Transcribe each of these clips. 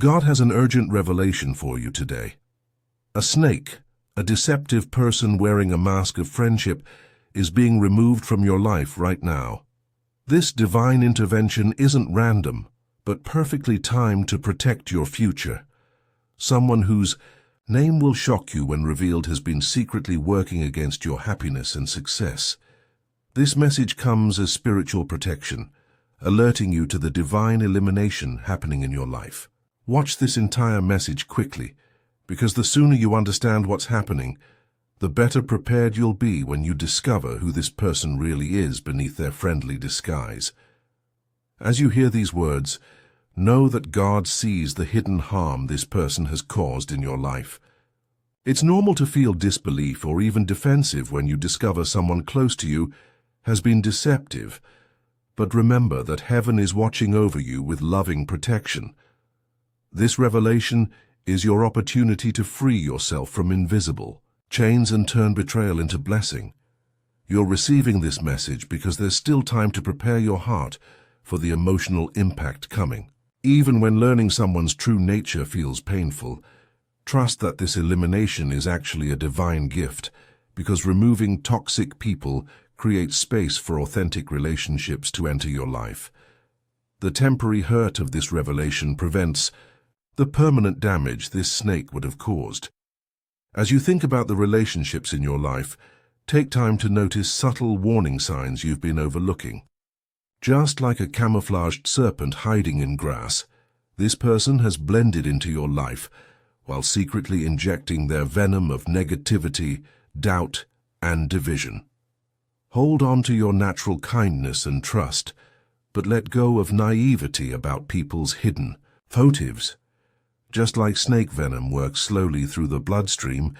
God has an urgent revelation for you today. A snake, a deceptive person wearing a mask of friendship, is being removed from your life right now. This divine intervention isn't random, but perfectly timed to protect your future. Someone whose name will shock you when revealed has been secretly working against your happiness and success. This message comes as spiritual protection, alerting you to the divine elimination happening in your life. Watch this entire message quickly, because the sooner you understand what's happening, the better prepared you'll be when you discover who this person really is beneath their friendly disguise. As you hear these words, know that God sees the hidden harm this person has caused in your life. It's normal to feel disbelief or even defensive when you discover someone close to you has been deceptive, but remember that heaven is watching over you with loving protection. This revelation is your opportunity to free yourself from invisible chains and turn betrayal into blessing. You're receiving this message because there's still time to prepare your heart for the emotional impact coming. Even when learning someone's true nature feels painful, trust that this elimination is actually a divine gift, because removing toxic people creates space for authentic relationships to enter your life. The temporary hurt of this revelation prevents the permanent damage this snake would have caused. As you think about the relationships in your life, take time to notice subtle warning signs you've been overlooking. Just like a camouflaged serpent hiding in grass, this person has blended into your life while secretly injecting their venom of negativity, doubt, and division. Hold on to your natural kindness and trust, but let go of naivety about people's hidden motives. Just like snake venom works slowly through the bloodstream,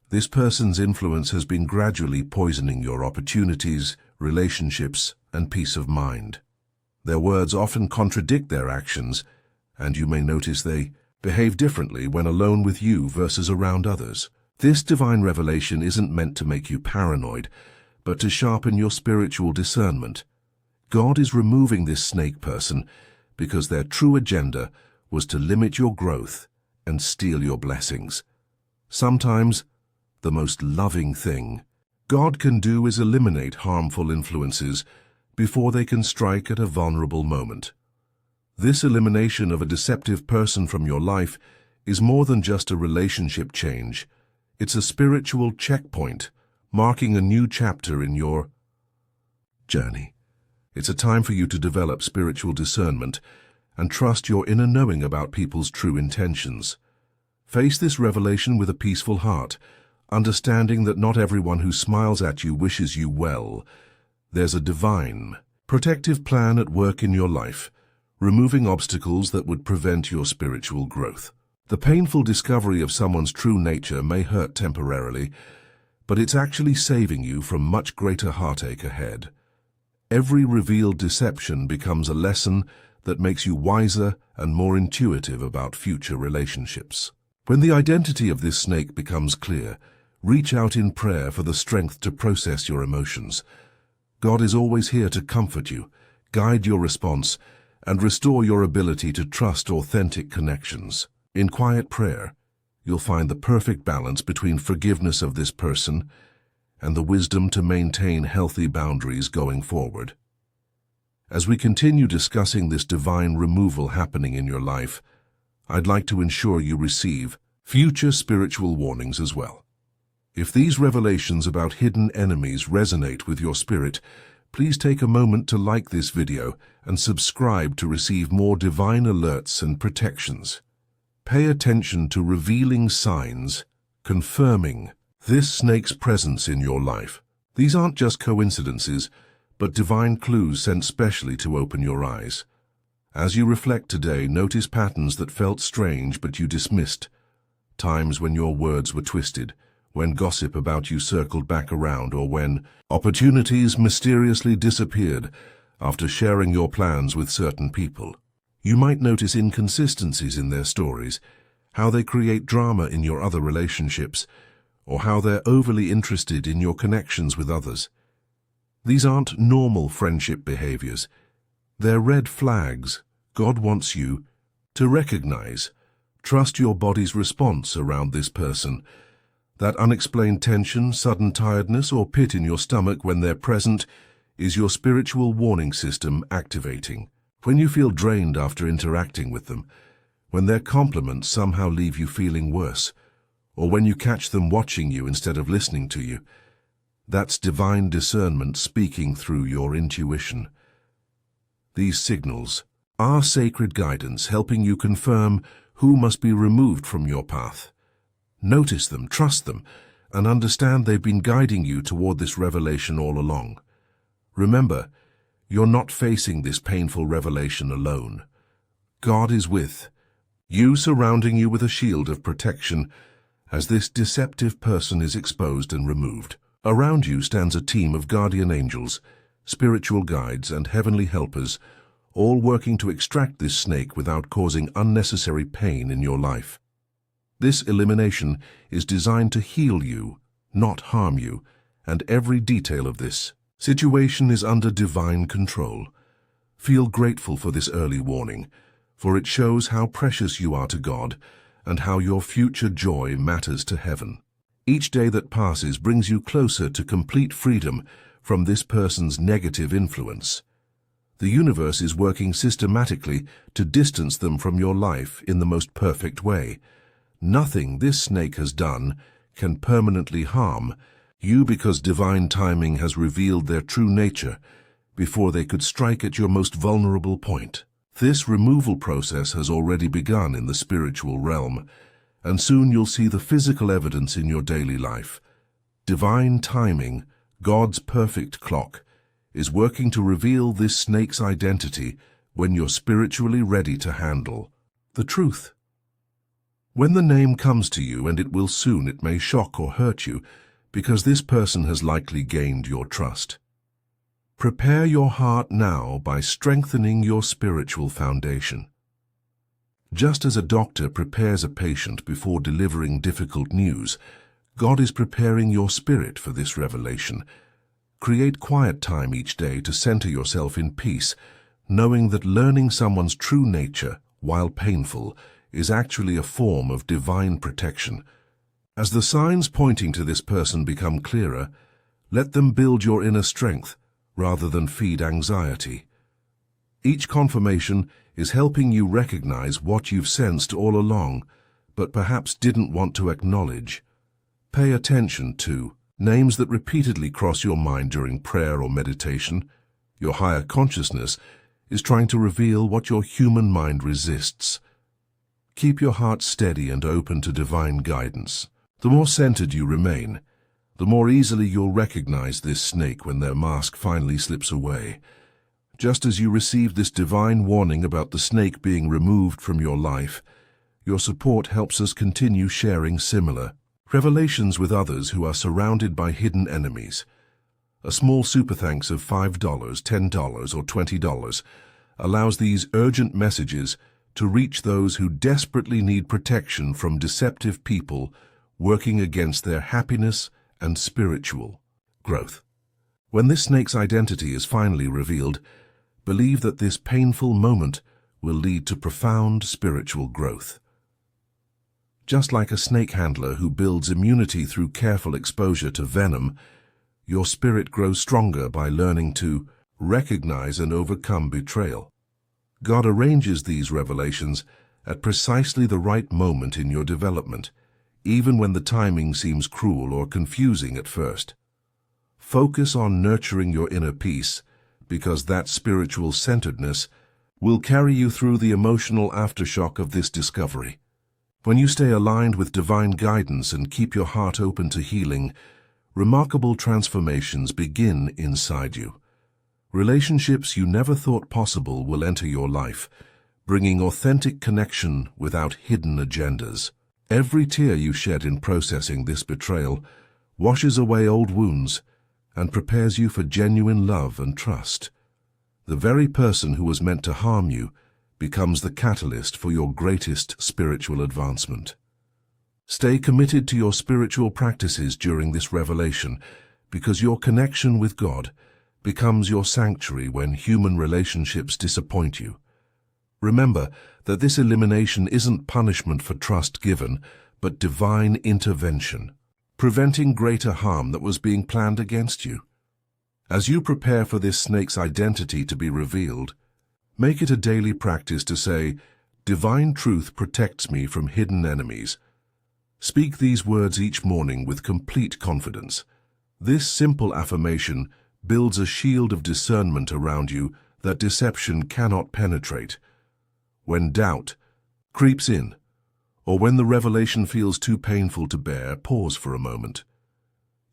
this person's influence has been gradually poisoning your opportunities, relationships, and peace of mind. Their words often contradict their actions, and you may notice they behave differently when alone with you versus around others. This divine revelation isn't meant to make you paranoid, but to sharpen your spiritual discernment. God is removing this snake person because their true agenda was to limit your growth and steal your blessings. Sometimes, the most loving thing God can do is eliminate harmful influences before they can strike at a vulnerable moment. This elimination of a deceptive person from your life is more than just a relationship change. It's a spiritual checkpoint, marking a new chapter in your journey. It's a time for you to develop spiritual discernment and trust your inner knowing about people's true intentions. Face this revelation with a peaceful heart, understanding that not everyone who smiles at you wishes you well. There's a divine, protective plan at work in your life, removing obstacles that would prevent your spiritual growth. The painful discovery of someone's true nature may hurt temporarily, but it's actually saving you from much greater heartache ahead. Every revealed deception becomes a lesson that makes you wiser and more intuitive about future relationships. When the identity of this snake becomes clear, reach out in prayer for the strength to process your emotions. God is always here to comfort you, guide your response, and restore your ability to trust authentic connections. In quiet prayer, you'll find the perfect balance between forgiveness of this person and the wisdom to maintain healthy boundaries going forward. As we continue discussing this divine removal happening in your life, I'd like to ensure you receive future spiritual warnings as well. If these revelations about hidden enemies resonate with your spirit, please take a moment to like this video and subscribe to receive more divine alerts and protections. Pay attention to revealing signs, confirming this snake's presence in your life. These aren't just coincidences, but divine clues sent specially to open your eyes. As you reflect today, notice patterns that felt strange but you dismissed. Times when your words were twisted, when gossip about you circled back around, or when opportunities mysteriously disappeared after sharing your plans with certain people. You might notice inconsistencies in their stories, how they create drama in your other relationships, or how they're overly interested in your connections with others. These aren't normal friendship behaviors. They're red flags God wants you to recognize Trust your body's response around this person. That unexplained tension, sudden tiredness, or pit in your stomach when they're present is your spiritual warning system activating. When you feel drained after interacting with them, when their compliments somehow leave you feeling worse, or when you catch them watching you instead of listening to you, that's divine discernment speaking through your intuition. These signals are sacred guidance helping you confirm who must be removed from your path. Notice them, trust them, and understand they've been guiding you toward this revelation all along. Remember, you're not facing this painful revelation alone. God is with you, surrounding you with a shield of protection as this deceptive person is exposed and removed. Around you stands a team of guardian angels, spiritual guides, and heavenly helpers, all working to extract this snake without causing unnecessary pain in your life. This elimination is designed to heal you, not harm you, and every detail of this situation is under divine control. Feel grateful for this early warning, for it shows how precious you are to God and how your future joy matters to heaven. Each day that passes brings you closer to complete freedom from this person's negative influence. The universe is working systematically to distance them from your life in the most perfect way. Nothing this snake has done can permanently harm you because divine timing has revealed their true nature before they could strike at your most vulnerable point. This removal process has already begun in the spiritual realm, and soon you'll see the physical evidence in your daily life. Divine timing, God's perfect clock, is working to reveal this snake's identity when you're spiritually ready to handle the truth. When the name comes to you, and it will soon, it may shock or hurt you, because this person has likely gained your trust. Prepare your heart now by strengthening your spiritual foundation. Just as a doctor prepares a patient before delivering difficult news, God is preparing your spirit for this revelation. Create quiet time each day to center yourself in peace, knowing that learning someone's true nature, while painful, is actually a form of divine protection. As the signs pointing to this person become clearer, let them build your inner strength rather than feed anxiety. Each confirmation is helping you recognize what you've sensed all along, but perhaps didn't want to acknowledge. Pay attention to names that repeatedly cross your mind during prayer or meditation. Your higher consciousness is trying to reveal what your human mind resists. Keep your heart steady and open to divine guidance. The more centered you remain, the more easily you'll recognize this snake when their mask finally slips away. Just as you received this divine warning about the snake being removed from your life, your support helps us continue sharing similar revelations with others who are surrounded by hidden enemies. A small super thanks of $5, $10, or $20 allows these urgent messages to reach those who desperately need protection from deceptive people working against their happiness and spiritual growth. When this snake's identity is finally revealed, believe that this painful moment will lead to profound spiritual growth. Just like a snake handler who builds immunity through careful exposure to venom, your spirit grows stronger by learning to recognize and overcome betrayal. God arranges these revelations at precisely the right moment in your development, even when the timing seems cruel or confusing at first. Focus on nurturing your inner peace, because that spiritual centeredness will carry you through the emotional aftershock of this discovery. When you stay aligned with divine guidance and keep your heart open to healing, remarkable transformations begin inside you. Relationships you never thought possible will enter your life, bringing authentic connection without hidden agendas. Every tear you shed in processing this betrayal washes away old wounds and prepares you for genuine love and trust. The very person who was meant to harm you becomes the catalyst for your greatest spiritual advancement. Stay committed to your spiritual practices during this revelation, because your connection with God becomes your sanctuary when human relationships disappoint you. Remember that this elimination isn't punishment for trust given, but divine intervention, preventing greater harm that was being planned against you. As you prepare for this snake's identity to be revealed, make it a daily practice to say, "Divine truth protects me from hidden enemies." Speak these words each morning with complete confidence. This simple affirmation builds a shield of discernment around you that deception cannot penetrate. When doubt creeps in, or when the revelation feels too painful to bear, pause for a moment.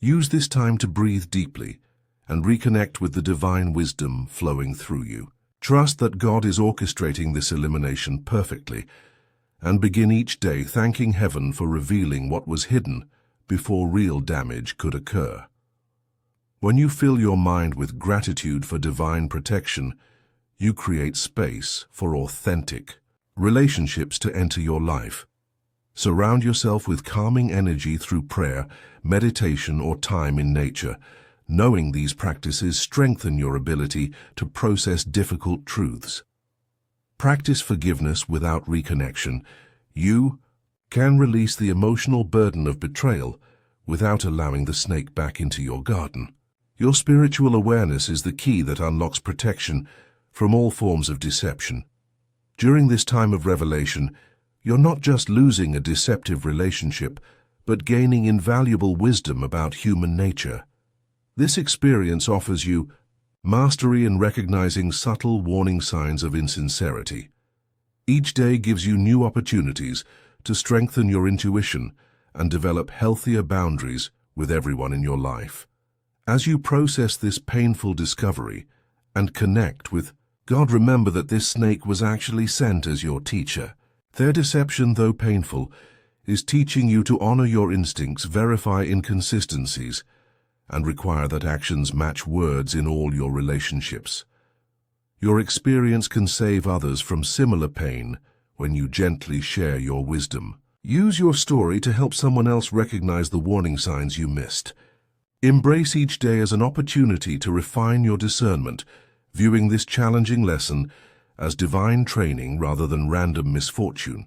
Use this time to breathe deeply and reconnect with the divine wisdom flowing through you. Trust that God is orchestrating this elimination perfectly, and begin each day thanking heaven for revealing what was hidden before real damage could occur. When you fill your mind with gratitude for divine protection, you create space for authentic relationships to enter your life. Surround yourself with calming energy through prayer, meditation, or time in nature. Knowing these practices strengthen your ability to process difficult truths. Practice forgiveness without reconnection. You can release the emotional burden of betrayal without allowing the snake back into your garden. Your spiritual awareness is the key that unlocks protection from all forms of deception. During this time of revelation, you're not just losing a deceptive relationship, but gaining invaluable wisdom about human nature. This experience offers you mastery in recognizing subtle warning signs of insincerity. Each day gives you new opportunities to strengthen your intuition and develop healthier boundaries with everyone in your life. As you process this painful discovery and connect with God, remember that this snake was actually sent as your teacher. Their deception, though painful, is teaching you to honor your instincts, verify inconsistencies, and require that actions match words in all your relationships. Your experience can save others from similar pain when you gently share your wisdom. Use your story to help someone else recognize the warning signs you missed. Embrace each day as an opportunity to refine your discernment, viewing this challenging lesson as divine training rather than random misfortune.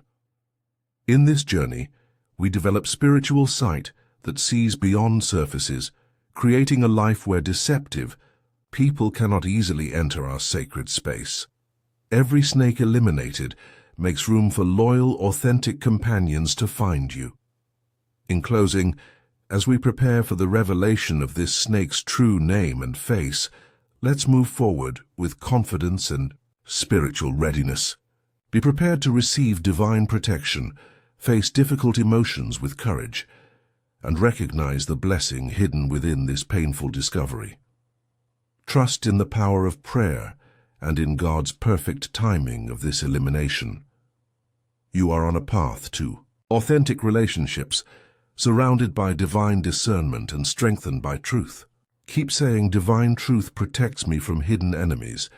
In this journey, we develop spiritual sight that sees beyond surfaces, creating a life where deceptive people cannot easily enter our sacred space. Every snake eliminated makes room for loyal, authentic companions to find you. In closing, as we prepare for the revelation of this snake's true name and face, let's move forward with confidence and spiritual readiness. Be prepared to receive divine protection, face difficult emotions with courage, and recognize the blessing hidden within this painful discovery. Trust in the power of prayer and in God's perfect timing of this elimination. You are on a path to authentic relationships, surrounded by divine discernment and strengthened by truth. Keep saying, "Divine truth protects me from hidden enemies,"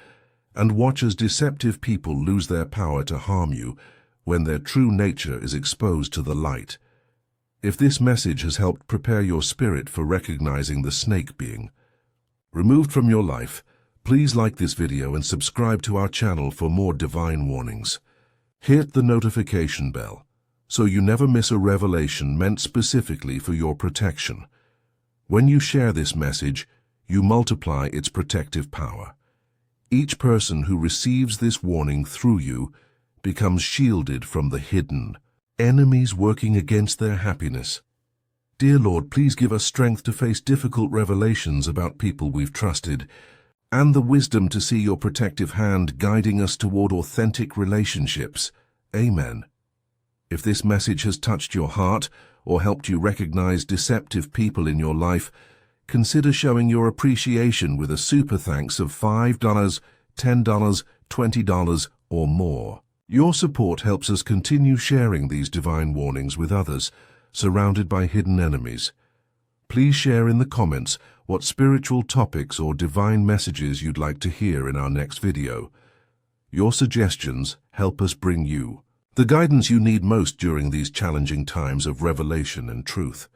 and watch as deceptive people lose their power to harm you when their true nature is exposed to the light. If this message has helped prepare your spirit for recognizing the snake being removed from your life, please like this video and subscribe to our channel for more divine warnings. Hit the notification bell so you never miss a revelation meant specifically for your protection. When you share this message, you multiply its protective power. Each person who receives this warning through you becomes shielded from the hidden enemies working against their happiness. Dear Lord, please give us strength to face difficult revelations about people we've trusted, and the wisdom to see your protective hand guiding us toward authentic relationships. Amen. If this message has touched your heart or helped you recognize deceptive people in your life, consider showing your appreciation with a super thanks of $5, $10, $20, or more. Your support helps us continue sharing these divine warnings with others, surrounded by hidden enemies. Please share in the comments what spiritual topics or divine messages you'd like to hear in our next video. Your suggestions help us bring you the guidance you need most during these challenging times of revelation and truth.